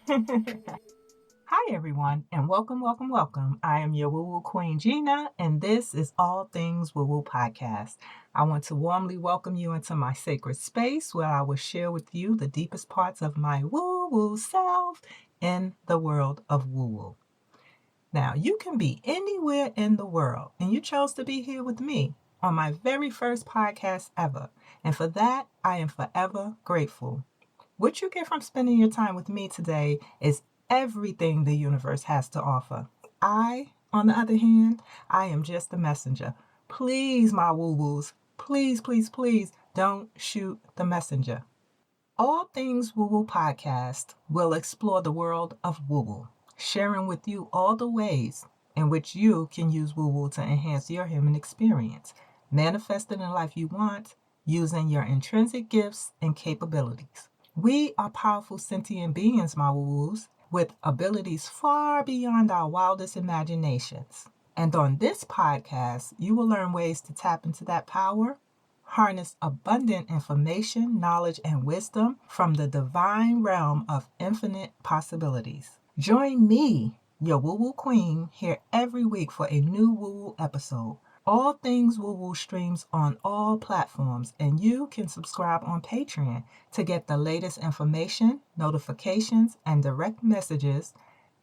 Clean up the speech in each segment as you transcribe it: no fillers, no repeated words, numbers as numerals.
Hi, everyone, and welcome. I am your Woo Woo Queen Gina, and this is All Things Woo Woo Podcast. I want to warmly welcome you into my sacred space where I will share with you the deepest parts of my woo woo self in the world of woo woo. Now, you can be anywhere in the world, and you chose to be here with me on my very first podcast ever, and for that, I am forever grateful. What you get from spending your time with me today is everything the universe has to offer. On the other hand, I am just a messenger. Please, my woo woos, please, don't shoot the messenger. All Things Woo Woo podcast will explore the world of woo woo, sharing with you all the ways in which you can use woo woo to enhance your human experience, manifesting the life you want using your intrinsic gifts and capabilities. We are powerful sentient beings, my woo woos, with abilities far beyond our wildest imaginations. And on this podcast, you will learn ways to tap into that power, harness abundant information, knowledge, and wisdom from the divine realm of infinite possibilities. Join me, your Woo Woo Queen, here every week for a new Woo Woo episode. All Things Woo Woo streams on all platforms, and you can subscribe on Patreon to get the latest information, notifications, and direct messages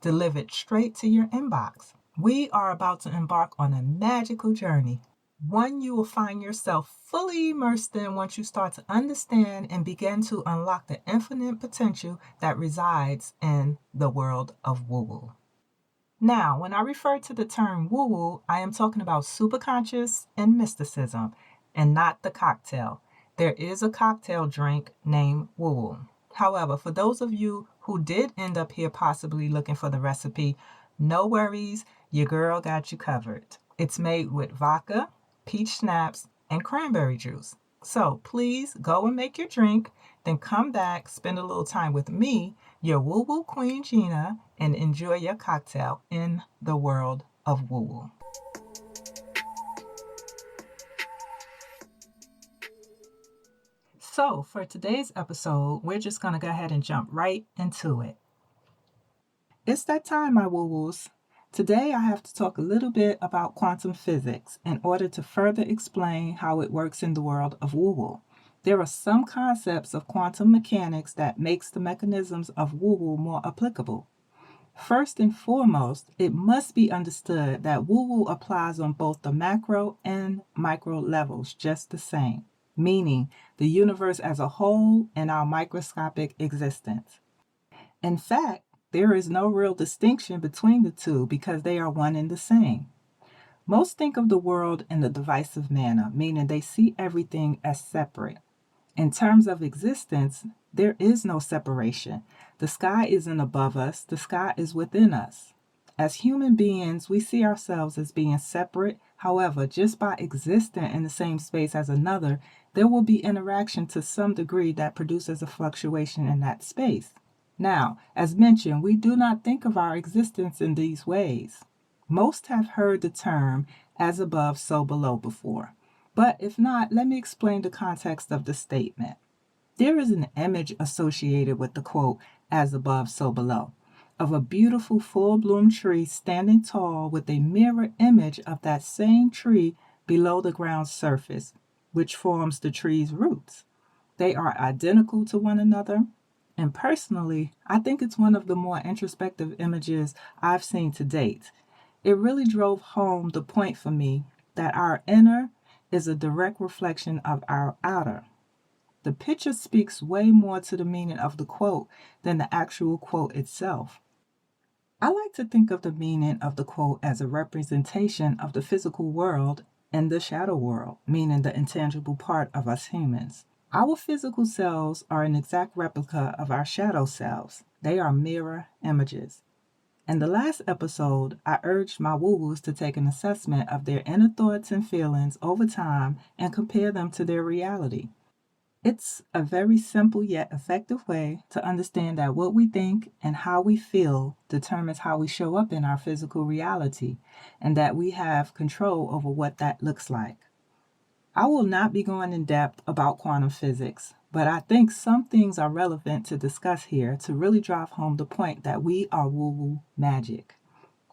delivered straight to your inbox. We are about to embark on a magical journey, one you will find yourself fully immersed in once you start to understand and begin to unlock the infinite potential that resides in the world of woo woo. Now, when I refer to the term woo woo, I am talking about superconscious and mysticism, and not the cocktail. There is a cocktail drink named woo woo. However, for those of you who did end up here possibly looking for the recipe, no worries, your girl got you covered. It's made with vodka, peach schnapps, and cranberry juice. So please go and make your drink, then come back, spend a little time with me, your Woo Woo Queen Gina, and enjoy your cocktail in the world of woo woo. So, for today's episode, we're just going to go ahead and jump right into it. It's that time, my woo woos. Today, I have to talk a little bit about quantum physics in order to further explain how it works in the world of woo woo. There are some concepts of quantum mechanics that makes the mechanisms of woo woo more applicable. First and foremost, it must be understood that woo woo applies on both the macro and micro levels just the same, meaning the universe as a whole and our microscopic existence. In fact, there is no real distinction between the two because they are one and the same. Most think of the world in a divisive manner, meaning they see everything as separate. In terms of existence, there is no separation. The sky isn't above us, the sky is within us. As human beings, we see ourselves as being separate. However, just by existing in the same space as another, there will be interaction to some degree that produces a fluctuation in that space. Now, as mentioned, we do not think of our existence in these ways. Most have heard the term as above, so below before. But if not, let me explain the context of the statement. There is an image associated with the quote, as above, so below, of a beautiful full-bloom tree standing tall with a mirror image of that same tree below the ground's surface, which forms the tree's roots. They are identical to one another, and personally, I think it's one of the more introspective images I've seen to date. It really drove home the point for me that our inner is a direct reflection of our outer. The picture speaks way more to the meaning of the quote than the actual quote itself. I like to think of the meaning of the quote as a representation of the physical world and the shadow world, meaning the intangible part of us humans. Our physical selves are an exact replica of our shadow selves. They are mirror images. In the last episode, I urged my woo-woos to take an assessment of their inner thoughts and feelings over time and compare them to their reality. It's a very simple yet effective way to understand that what we think and how we feel determines how we show up in our physical reality, and that we have control over what that looks like. I will not be going in depth about quantum physics, but I think some things are relevant to discuss here to really drive home the point that we are woo-woo magic.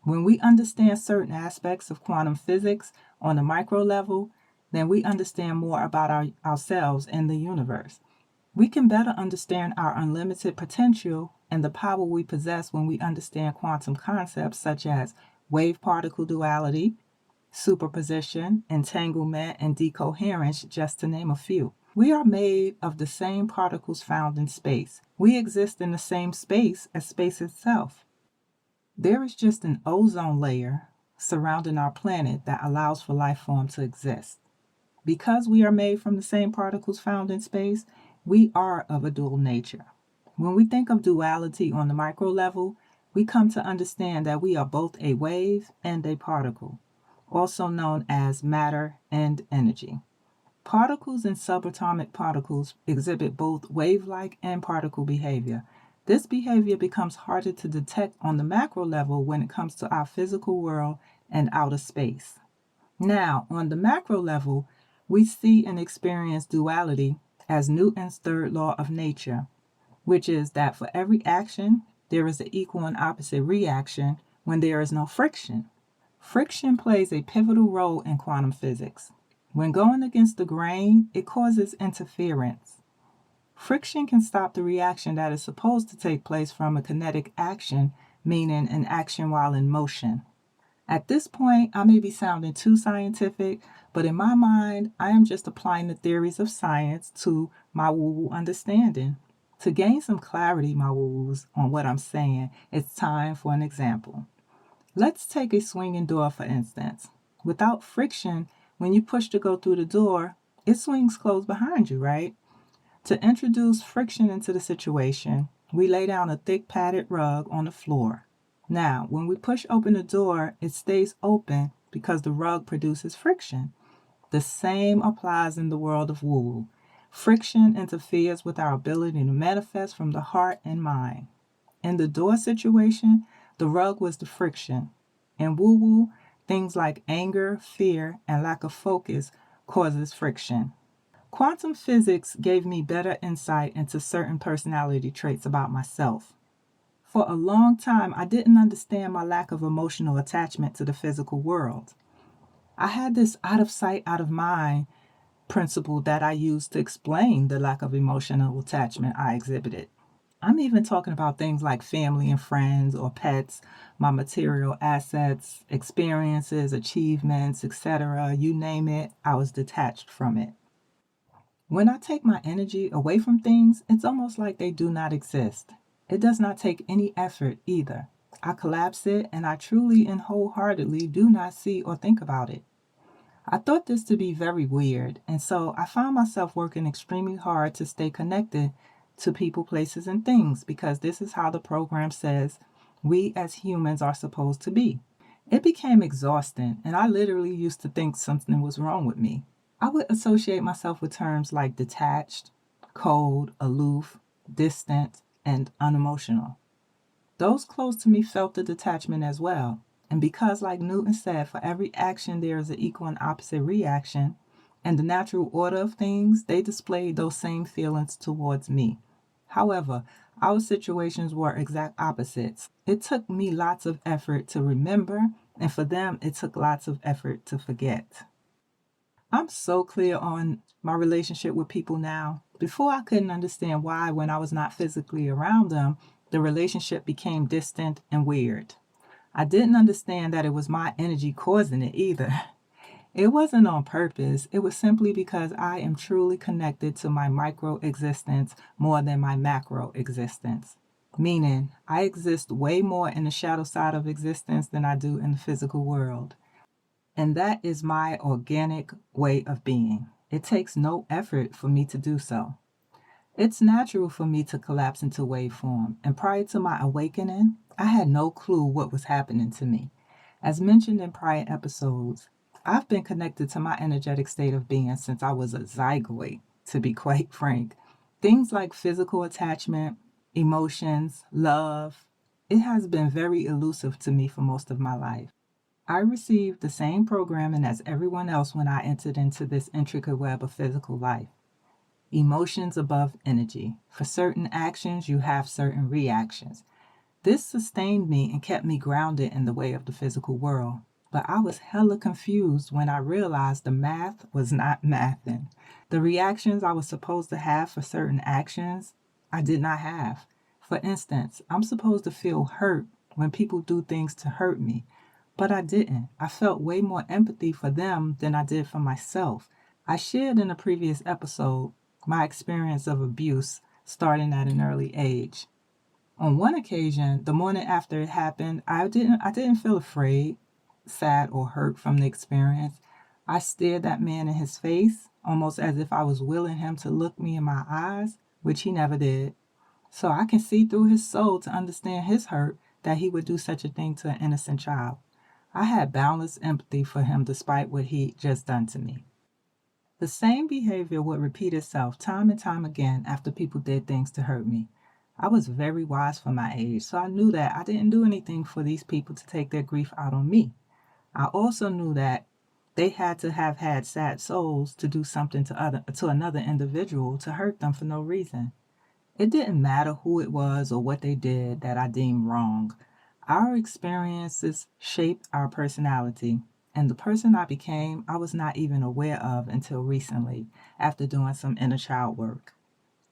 When we understand certain aspects of quantum physics on a micro level, then we understand more about ourselves and the universe. We can better understand our unlimited potential and the power we possess when we understand quantum concepts such as wave-particle duality, superposition, entanglement, and decoherence, just to name a few. We are made of the same particles found in space. We exist in the same space as space itself. There is just an ozone layer surrounding our planet that allows for life form to exist. Because we are made from the same particles found in space, we are of a dual nature. When we think of duality on the micro level, we come to understand that we are both a wave and a particle, also known as matter and energy. Particles and subatomic particles exhibit both wave-like and particle behavior. This behavior becomes harder to detect on the macro level when it comes to our physical world and outer space. Now, on the macro level, we see and experience duality as Newton's third law of nature, which is that for every action, there is an equal and opposite reaction when there is no friction. Friction plays a pivotal role in quantum physics. When going against the grain, it causes interference. Friction can stop the reaction that is supposed to take place from a kinetic action, meaning an action while in motion. At this point, I may be sounding too scientific, but in my mind, I am just applying the theories of science to my woo-woo understanding. To gain some clarity, my woo-woos, on what I'm saying, it's time for an example. Let's take a swinging door, for instance. Without friction, when you push to go through the door, it swings closed behind you, right? To introduce friction into the situation, we lay down a thick padded rug on the floor. Now, when we push open the door, it stays open because the rug produces friction. The same applies in the world of woo-woo. Friction interferes with our ability to manifest from the heart and mind. In the door situation, the rug was the friction. In woo-woo, things like anger, fear, and lack of focus causes friction. Quantum physics gave me better insight into certain personality traits about myself. For a long time, I didn't understand my lack of emotional attachment to the physical world. I had this out of sight, out of mind principle that I used to explain the lack of emotional attachment I exhibited. I'm even talking about things like family and friends or pets, my material assets, experiences, achievements, etc. You name it, I was detached from it. When I take my energy away from things, it's almost like they do not exist. It does not take any effort either. I collapse it and I truly and wholeheartedly do not see or think about it. I thought this to be very weird, and so I found myself working extremely hard to stay connected to people, places, and things because this is how the program says we as humans are supposed to be. It became exhausting, and I literally used to think something was wrong with me. I would associate myself with terms like detached, cold, aloof, distant, and unemotional. Those close to me felt the detachment as well. And because, like Newton said, for every action there is an equal and opposite reaction, and the natural order of things, they displayed those same feelings towards me. However, our situations were exact opposites. It took me lots of effort to remember, and for them, it took lots of effort to forget. I'm so clear on my relationship with people now. Before, I couldn't understand why, when I was not physically around them, the relationship became distant and weird. I didn't understand that it was my energy causing it either. It wasn't on purpose. It was simply because I am truly connected to my micro existence more than my macro existence. Meaning, I exist way more in the shadow side of existence than I do in the physical world. And that is my organic way of being. It takes no effort for me to do so. It's natural for me to collapse into waveform, and prior to my awakening, I had no clue what was happening to me. As mentioned in prior episodes, I've been connected to my energetic state of being since I was a zygote, to be quite frank. Things like physical attachment, emotions, love, it has been very elusive to me for most of my life. I received the same programming as everyone else when I entered into this intricate web of physical life. Emotions above energy. For certain actions, you have certain reactions. This sustained me and kept me grounded in the way of the physical world. But I was hella confused when I realized the math was not mathing. The reactions I was supposed to have for certain actions, I did not have. For instance, I'm supposed to feel hurt when people do things to hurt me, but I didn't. I felt way more empathy for them than I did for myself. I shared in a previous episode my experience of abuse starting at an early age. On one occasion, the morning after it happened, I didn't feel afraid, sad, or hurt from the experience. I stared that man in his face, almost as if I was willing him to look me in my eyes, which he never did. So I can see through his soul to understand his hurt that he would do such a thing to an innocent child. I had boundless empathy for him despite what he'd just done to me. The same behavior would repeat itself time and time again after people did things to hurt me. I was very wise for my age, so I knew that I didn't do anything for these people to take their grief out on me. I also knew that they had to have had sad souls to do something to another individual to hurt them for no reason. It didn't matter who it was or what they did that I deemed wrong. Our experiences shape our personality, and the person I became, I was not even aware of until recently, after doing some inner child work.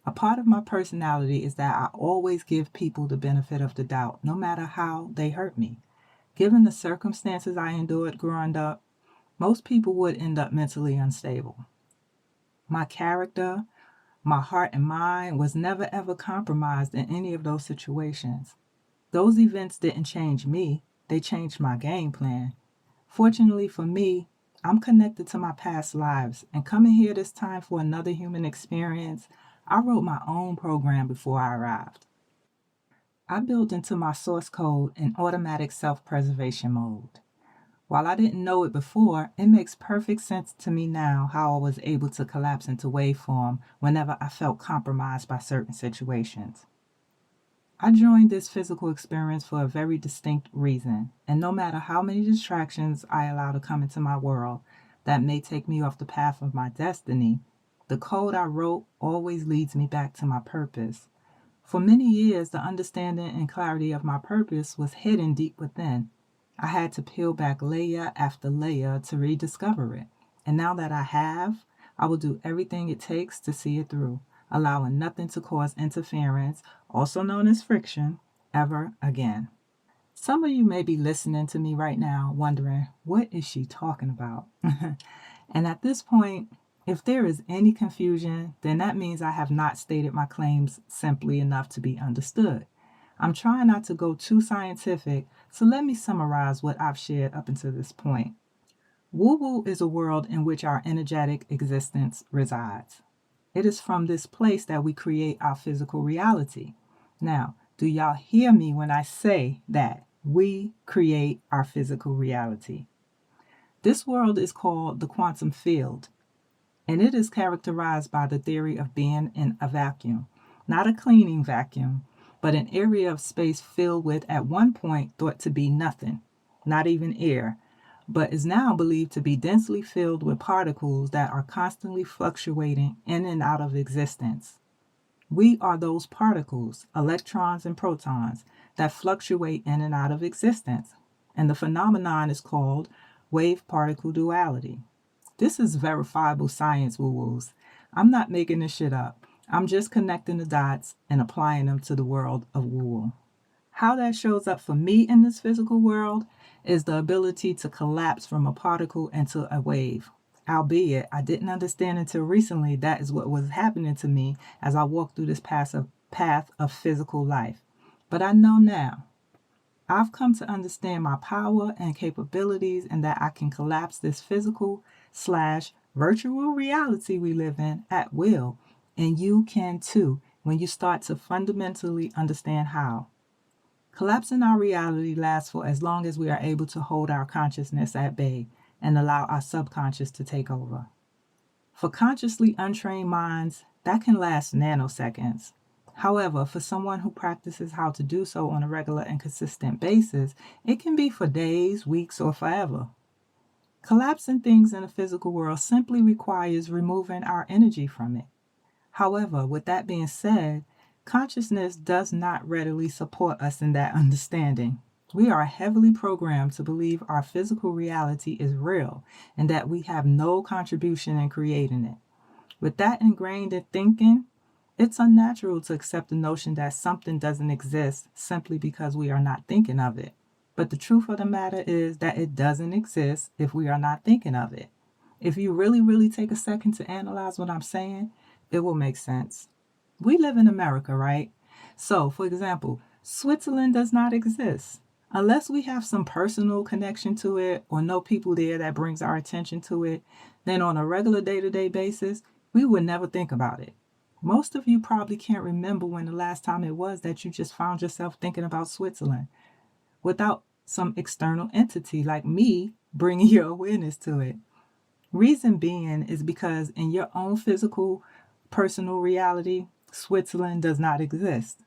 A part of my personality is that I always give people the benefit of the doubt, no matter how they hurt me. Given the circumstances I endured growing up, most people would end up mentally unstable. My character, my heart and mind was never ever compromised in any of those situations. Those events didn't change me, they changed my game plan. Fortunately for me, I'm connected to my past lives, and coming here this time for another human experience, I wrote my own program before I arrived. I built into my source code an automatic self-preservation mode. While I didn't know it before, it makes perfect sense to me now how I was able to collapse into waveform whenever I felt compromised by certain situations. I joined this physical experience for a very distinct reason, and no matter how many distractions I allow to come into my world that may take me off the path of my destiny, the code I wrote always leads me back to my purpose. For many years, the understanding and clarity of my purpose was hidden deep within. I had to peel back layer after layer to rediscover it. And now that I have, I will do everything it takes to see it through, allowing nothing to cause interference, also known as friction, ever again. Some of you may be listening to me right now wondering, what is she talking about? And at this point, if there is any confusion, then that means I have not stated my claims simply enough to be understood. I'm trying not to go too scientific, so let me summarize what I've shared up until this point. Woo-woo is a world in which our energetic existence resides. It is from this place that we create our physical reality. Now, do y'all hear me when I say that we create our physical reality? This world is called the quantum field, and it is characterized by the theory of being in a vacuum, not a cleaning vacuum, but an area of space filled with, at one point, thought to be nothing, not even air, but is now believed to be densely filled with particles that are constantly fluctuating in and out of existence. We are those particles, electrons and protons, that fluctuate in and out of existence, and the phenomenon is called wave-particle duality. This is verifiable science, woo-woos. I'm not making this shit up. I'm just connecting the dots and applying them to the world of woo-woo. How that shows up for me in this physical world is the ability to collapse from a particle into a wave. Albeit, I didn't understand until recently that is what was happening to me as I walked through this path of physical life. But I know now. I've come to understand my power and capabilities and that I can collapse this physical/virtual reality we live in at will. And you can too when you start to fundamentally understand how. Collapsing our reality lasts for as long as we are able to hold our consciousness at bay and allow our subconscious to take over. For consciously untrained minds, that can last nanoseconds. However, for someone who practices how to do so on a regular and consistent basis, it can be for days, weeks, or forever. Collapsing things in the physical world simply requires removing our energy from it. However, with that being said, consciousness does not readily support us in that understanding. We are heavily programmed to believe our physical reality is real and that we have no contribution in creating it. With that ingrained in thinking, it's unnatural to accept the notion that something doesn't exist simply because we are not thinking of it. But the truth of the matter is that it doesn't exist if we are not thinking of it. If you really take a second to analyze what I'm saying, it will make sense. We live in America, right? So, for example, Switzerland does not exist. Unless we have some personal connection to it or know people there that brings our attention to it, then on a regular day-to-day basis, we would never think about it. Most of you probably can't remember when the last time it was that you just found yourself thinking about Switzerland without some external entity like me bringing your awareness to it. Reason being is because in your own physical, personal reality, Switzerland does not exist.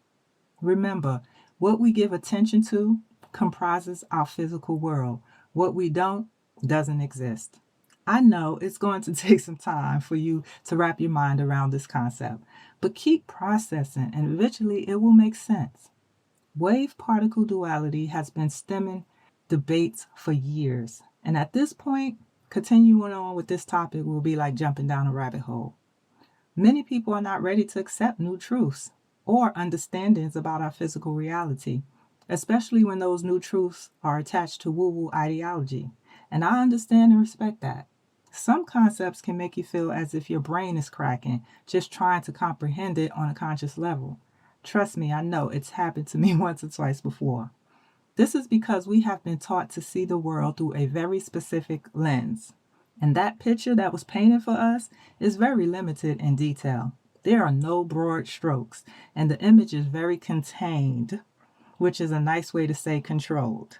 Remember, what we give attention to comprises our physical world. What we don't doesn't exist. I know it's going to take some time for you to wrap your mind around this concept, but keep processing and eventually it will make sense. Wave-particle duality has been stemming debates for years, and at this point, continuing on with this topic will be like jumping down a rabbit hole. Many people are not ready to accept new truths or understandings about our physical reality, especially when those new truths are attached to woo-woo ideology. And I understand and respect that. Some concepts can make you feel as if your brain is cracking, just trying to comprehend it on a conscious level. Trust me, I know it's happened to me once or twice before. This is because we have been taught to see the world through a very specific lens. And that picture that was painted for us is very limited in detail. There are no broad strokes, and the image is very contained, which is a nice way to say controlled.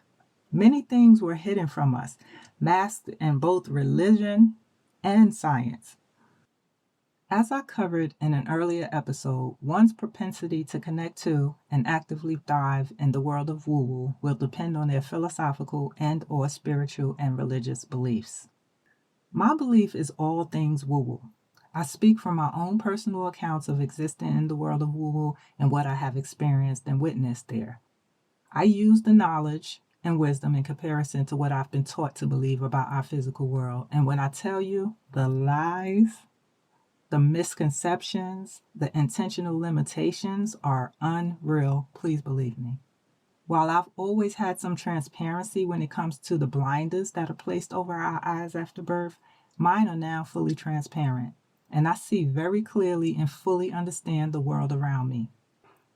Many things were hidden from us, masked in both religion and science. As I covered in an earlier episode, one's propensity to connect to and actively thrive in the world of woo-woo will depend on their philosophical and or spiritual and religious beliefs. My belief is all things woo-woo. I speak from my own personal accounts of existing in the world of woo-woo and what I have experienced and witnessed there. I use the knowledge and wisdom in comparison to what I've been taught to believe about our physical world. And when I tell you the lies, the misconceptions, the intentional limitations are unreal, please believe me. While I've always had some transparency when it comes to the blinders that are placed over our eyes after birth, mine are now fully transparent, and I see very clearly and fully understand the world around me.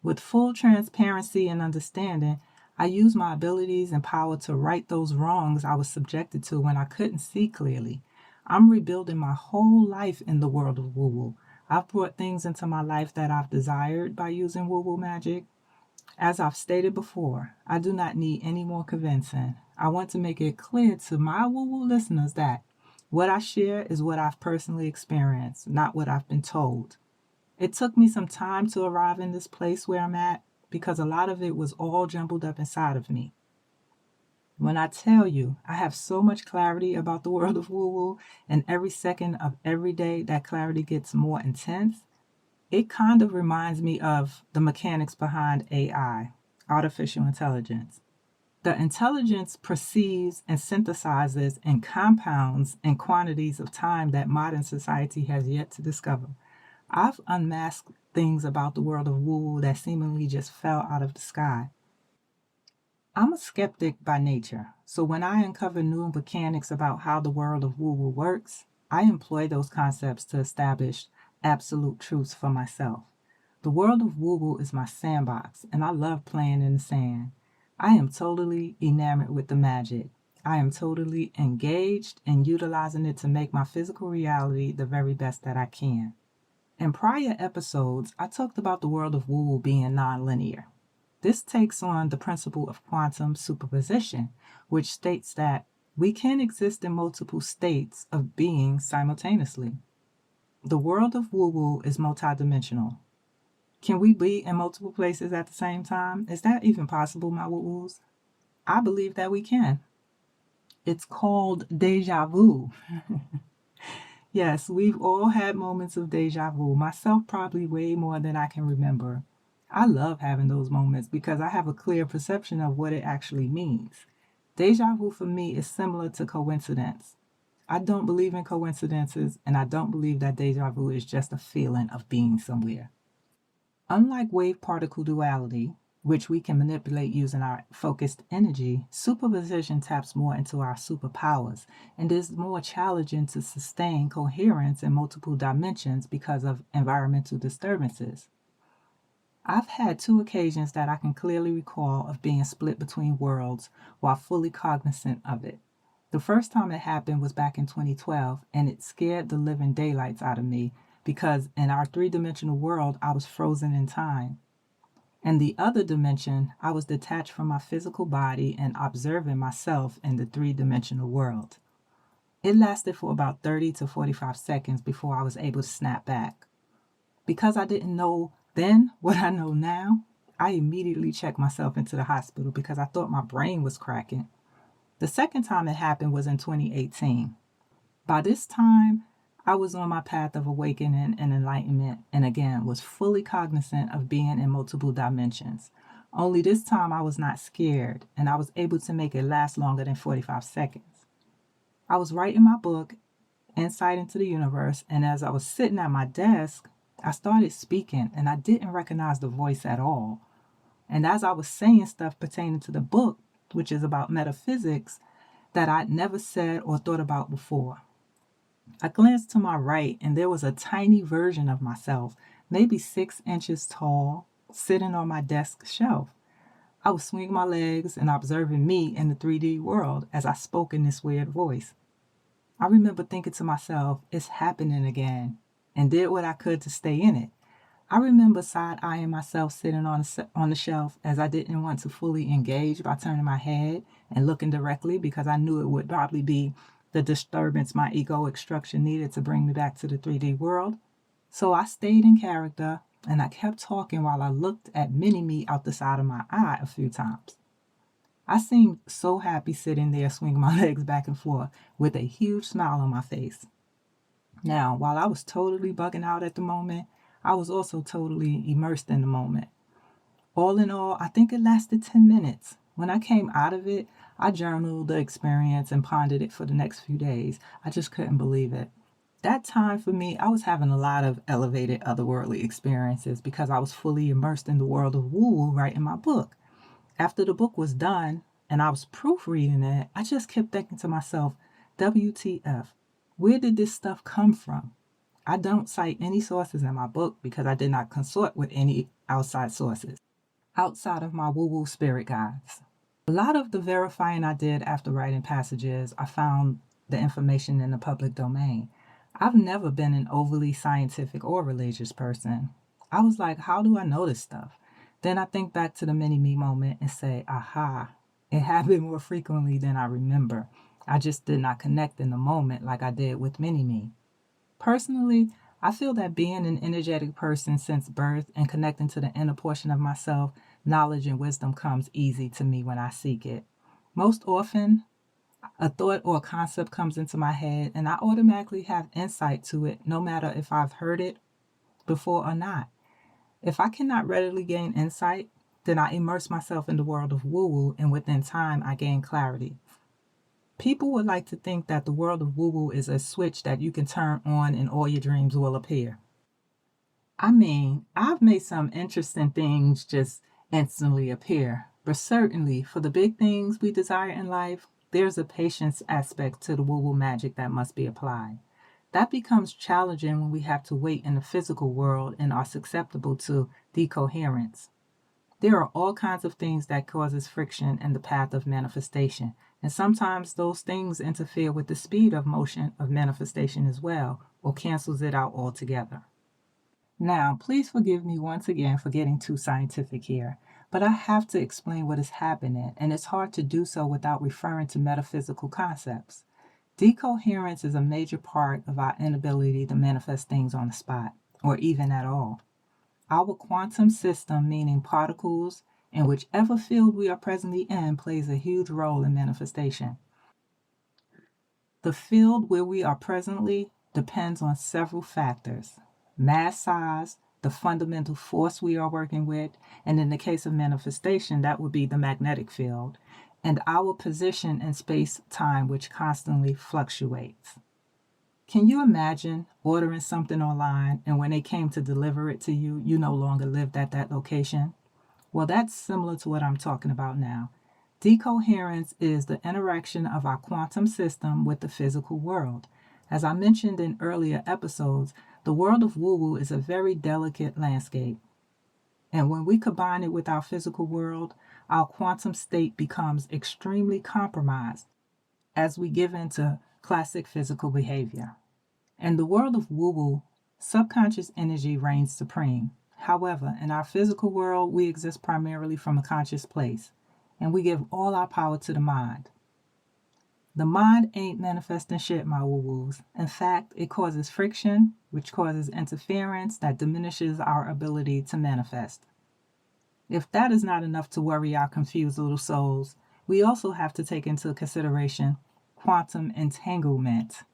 With full transparency and understanding, I use my abilities and power to right those wrongs I was subjected to when I couldn't see clearly. I'm rebuilding my whole life in the world of woo-woo. I've brought things into my life that I've desired by using woo-woo magic. As I've stated before, I do not need any more convincing. I want to make it clear to my woo-woo listeners that what I share is what I've personally experienced, not what I've been told. It took me some time to arrive in this place where I'm at because a lot of it was all jumbled up inside of me. When I tell you I have so much clarity about the world of woo-woo, and every second of every day that clarity gets more intense, it kind of reminds me of the mechanics behind AI, artificial intelligence. The intelligence perceives and synthesizes and compounds in quantities of time that modern society has yet to discover. I've unmasked things about the world of woo-woo that seemingly just fell out of the sky. I'm a skeptic by nature, so when I uncover new mechanics about how the world of woo-woo works, I employ those concepts to establish absolute truths for myself. The world of woo-woo is my sandbox, and I love playing in the sand. I am totally enamored with the magic. I am totally engaged in utilizing it to make my physical reality the very best that I can. In prior episodes, I talked about the world of woo-woo being nonlinear. This takes on the principle of quantum superposition, which states that we can exist in multiple states of being simultaneously. The world of woo-woo is multidimensional. Can we be in multiple places at the same time? Is that even possible, my woo-woos? I believe that we can. It's called deja vu. Yes, we've all had moments of deja vu, myself probably way more than I can remember. I love having those moments because I have a clear perception of what it actually means. Deja vu for me is similar to coincidence. I don't believe in coincidences, and I don't believe that deja vu is just a feeling of being somewhere. Unlike wave particle duality, which we can manipulate using our focused energy, superposition taps more into our superpowers and is more challenging to sustain coherence in multiple dimensions because of environmental disturbances. I've had two occasions that I can clearly recall of being split between worlds while fully cognizant of it. The first time it happened was back in 2012, and it scared the living daylights out of me because in our three-dimensional world, I was frozen in time. In the other dimension, I was detached from my physical body and observing myself in the three-dimensional world. It lasted for about 30 to 45 seconds before I was able to snap back. Because I didn't know then what I know now, I immediately checked myself into the hospital because I thought my brain was cracking. The second time it happened was in 2018. By this time, I was on my path of awakening and enlightenment, and again was fully cognizant of being in multiple dimensions. Only this time I was not scared, and I was able to make it last longer than 45 seconds. I was writing my book, Insight into the Universe, and as I was sitting at my desk, I started speaking, and I didn't recognize the voice at all. And as I was saying stuff pertaining to the book, which is about metaphysics, that I'd never said or thought about before. I glanced to my right, and there was a tiny version of myself, maybe 6 inches tall, sitting on my desk shelf. I was swinging my legs and observing me in the 3D world as I spoke in this weird voice. I remember thinking to myself, it's happening again, and did what I could to stay in it. I remember side-eyeing myself sitting on the shelf as I didn't want to fully engage by turning my head and looking directly because I knew it would probably be the disturbance my egoic structure needed to bring me back to the 3D world. So I stayed in character and I kept talking while I looked at mini-me out the side of my eye a few times. I seemed so happy sitting there swinging my legs back and forth with a huge smile on my face. Now, while I was totally bugging out at the moment, I was also totally immersed in the moment. All in all, I think it lasted 10 minutes. When I came out of it, I journaled the experience and pondered it for the next few days. I just couldn't believe it. That time for me, I was having a lot of elevated otherworldly experiences because I was fully immersed in the world of woo-woo writing my book. After the book was done and I was proofreading it, I just kept thinking to myself, WTF, where did this stuff come from? I don't cite any sources in my book because I did not consort with any outside sources, outside of my woo-woo spirit guides. A lot of the verifying I did after writing passages, I found the information in the public domain. I've never been an overly scientific or religious person. I was like, how do I know this stuff? Then I think back to the mini-me moment and say, aha, it happened more frequently than I remember. I just did not connect in the moment like I did with mini-me. Personally, I feel that being an energetic person since birth and connecting to the inner portion of myself, knowledge and wisdom comes easy to me when I seek it. Most often, a thought or a concept comes into my head and I automatically have insight to it no matter if I've heard it before or not. If I cannot readily gain insight, then I immerse myself in the world of woo-woo and within time I gain clarity. People would like to think that the world of woo-woo is a switch that you can turn on and all your dreams will appear. I mean, I've made some interesting things just instantly appear, but certainly for the big things we desire in life, there's a patience aspect to the woo-woo magic that must be applied. That becomes challenging when we have to wait in the physical world and are susceptible to decoherence. There are all kinds of things that causes friction in the path of manifestation, and sometimes those things interfere with the speed of motion of manifestation as well, or cancels it out altogether. Now, please forgive me once again for getting too scientific here, but I have to explain what is happening, and it's hard to do so without referring to metaphysical concepts. Decoherence is a major part of our inability to manifest things on the spot, or even at all. Our quantum system, meaning particles in whichever field we are presently in, plays a huge role in manifestation. The field where we are presently depends on several factors: mass size, the fundamental force we are working with, and in the case of manifestation, that would be the magnetic field, and our position in space-time, which constantly fluctuates. Can you imagine ordering something online and when they came to deliver it to you, you no longer lived at that location? Well, that's similar to what I'm talking about now. Decoherence is the interaction of our quantum system with the physical world. As I mentioned in earlier episodes, the world of woo-woo is a very delicate landscape. And when we combine it with our physical world, our quantum state becomes extremely compromised as we give in to classic physical behavior. In the world of woo-woo, subconscious energy reigns supreme. However, in our physical world, we exist primarily from a conscious place, and we give all our power to the mind. The mind ain't manifesting shit, my woo-woos. In fact, it causes friction, which causes interference that diminishes our ability to manifest. If that is not enough to worry our confused little souls, we also have to take into consideration quantum entanglement,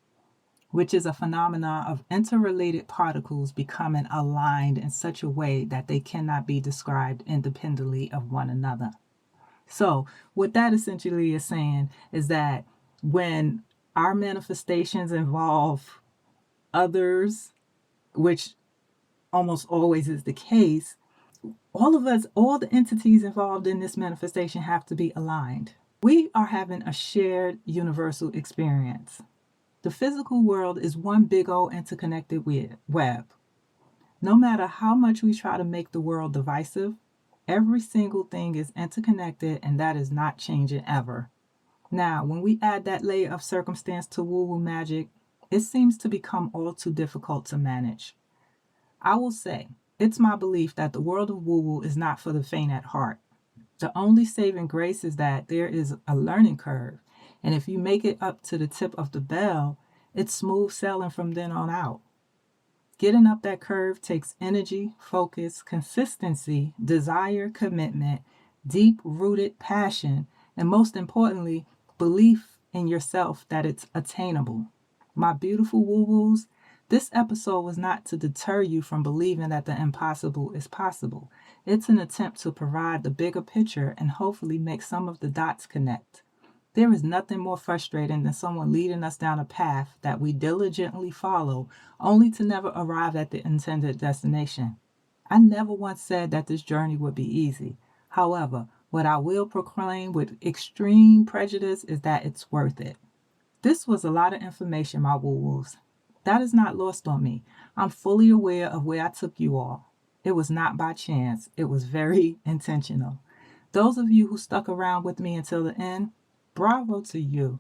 which is a phenomenon of interrelated particles becoming aligned in such a way that they cannot be described independently of one another. So, what that essentially is saying is that when our manifestations involve others, which almost always is the case, all of us, all the entities involved in this manifestation have to be aligned. We are having a shared universal experience. The physical world is one big old interconnected web. No matter how much we try to make the world divisive, every single thing is interconnected, and that is not changing ever. Now, when we add that layer of circumstance to woo-woo magic, it seems to become all too difficult to manage. I will say, it's my belief that the world of woo-woo is not for the faint at heart. The only saving grace is that there is a learning curve, and if you make it up to the tip of the bell, it's smooth sailing from then on out. Getting up that curve takes energy, focus, consistency, desire, commitment, deep-rooted passion, and most importantly, belief in yourself that it's attainable. My beautiful woo-woos, this episode was not to deter you from believing that the impossible is possible. It's an attempt to provide the bigger picture and hopefully make some of the dots connect. There is nothing more frustrating than someone leading us down a path that we diligently follow, only to never arrive at the intended destination. I never once said that this journey would be easy. However, what I will proclaim with extreme prejudice is that it's worth it. This was a lot of information, my woo-woos. That is not lost on me. I'm fully aware of where I took you all. It was not by chance. It was very intentional. Those of you who stuck around with me until the end, bravo to you.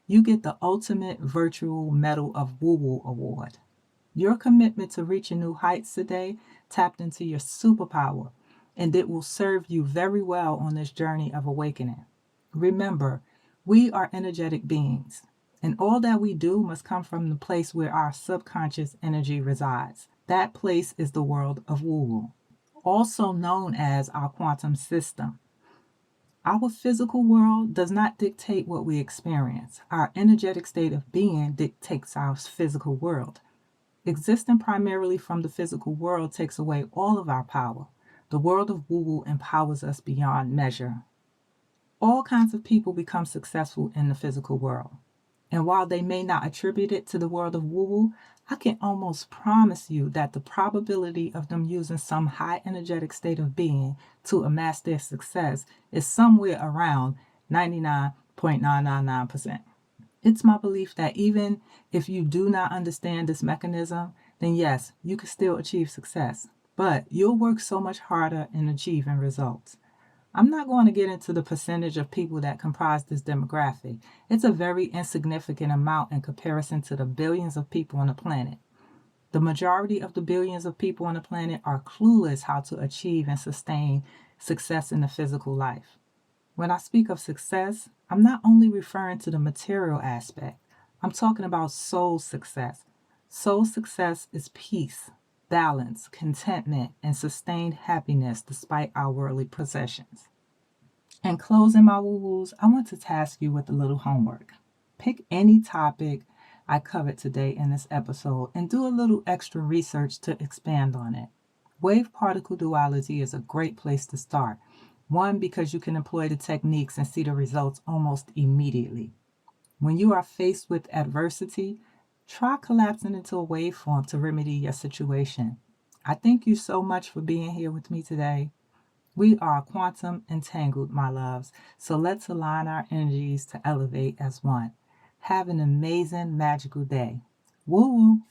You get the ultimate virtual Medal of Woo-Woo award. Your commitment to reaching new heights today tapped into your superpower, and it will serve you very well on this journey of awakening. Remember, we are energetic beings, and all that we do must come from the place where our subconscious energy resides. That place is the world of woo-woo, also known as our quantum system. Our physical world does not dictate what we experience. Our energetic state of being dictates our physical world. Existing primarily from the physical world takes away all of our power. The world of woo-woo empowers us beyond measure. All kinds of people become successful in the physical world. And while they may not attribute it to the world of woo-woo, I can almost promise you that the probability of them using some high energetic state of being to amass their success is somewhere around 99.999%. It's my belief that even if you do not understand this mechanism, then yes, you can still achieve success, but you'll work so much harder in achieving results. I'm not going to get into the percentage of people that comprise this demographic. It's a very insignificant amount in comparison to the billions of people on the planet. The majority of the billions of people on the planet are clueless how to achieve and sustain success in the physical life. When I speak of success, I'm not only referring to the material aspect. I'm talking about soul success. Soul success is peace, balance, contentment, and sustained happiness despite our worldly possessions. In closing, my woo-woos, I want to task you with a little homework. Pick any topic I covered today in this episode and do a little extra research to expand on it. Wave particle duality is a great place to start. One, because you can employ the techniques and see the results almost immediately. When you are faced with adversity, try collapsing into a waveform to remedy your situation. I thank you so much for being here with me today. We are quantum entangled, my loves, so let's align our energies to elevate as one. Have an amazing, magical day. Woo woo!